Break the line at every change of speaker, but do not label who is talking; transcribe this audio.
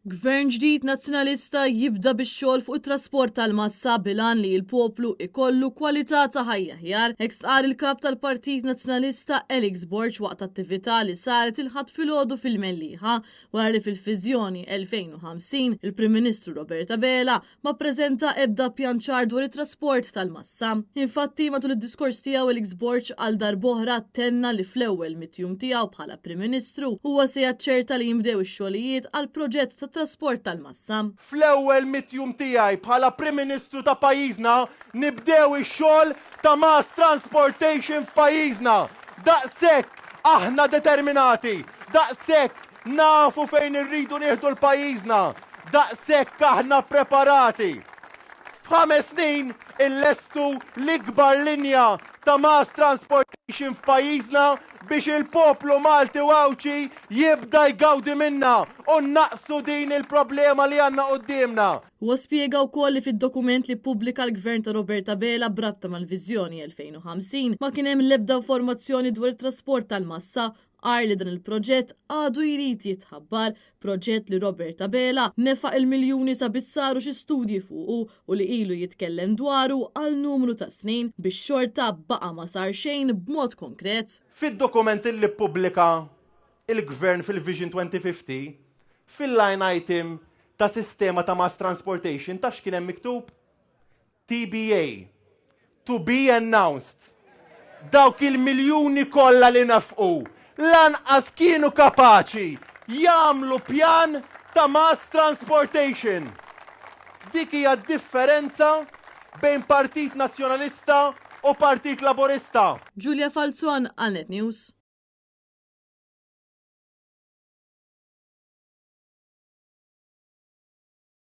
Gvern ġdid nazzjonalista jibda bix-xogħol fuq it-trasport tal-massa bilan li l-poplu ikollu kwalità ta' ħajja ħjar. Hekk stqar il-kap tal-Partit Nazzjonalista Elix Borg waqt attività li saret il-ħadd filgħodu fil-Mellieħa wara li fil-Viżjoni 2050 il-Prim Ministru Roberta Bela ma ppreżenta ebda pjan ċar dwar it-trasport tal-massa. Infatti matul id-diskors tiegħu Elix Borg għal darb'oħra tenna li fl-ewwel mit-jum tiegħu bħala Prim Ministru huwa se jaċċerta li jimbdew ix-xogħlijiet għal proġett ta' trasport tal-massa.
Fl-ewwel mit-jum tiegħi bħala Prim Ministru ta' pajjiżna nibdew ix-xogħol ta' mass transportation f'pajjiżna. Daqshekk aħna determinati, daqshekk nafu fejn irridu nieħdu l-pajjiżna, daqshekk aħna preparati. F'5 snin illestu l-ikbar linja ta' mass transportation f'pajjiżna biex il-poplu Malti u Awċi jibda jgawdi minna u naqsu din il-problema li għanna qudiemna.
Huwa spjega wkoll li fid-dokument li pubblika l-Gvern ta' Roberta Bela brabta mal-Viżjoni 2050 ma kien hemm l-ebda informazzjoni dwar it-trasport tal-massa qal li dan il-proġett għadu jrid jitħabbar, proġett li Roberta Bela nefaq il-miljuni sabiex saru xi studji fuqu u li ilu jitkellem dwaru għal numru ta' snin biex xorta baqa' ma sar xejn b'mod konkret.
Fid-dokument li pubblika il-Gvern fil-Vision 2050 fil-line item ta' sistema ta' mass transportation taf x'kien hemm miktub? TBA. To be announced. Dawk il-miljuni kollha li nafqu lanqas kienu kapaċi jagħmlu pjan ta' mass transportation. Dik hija differenza bejn Partit Nazzjonalista u Partit Laburista.
Giulia Falzon, Net News.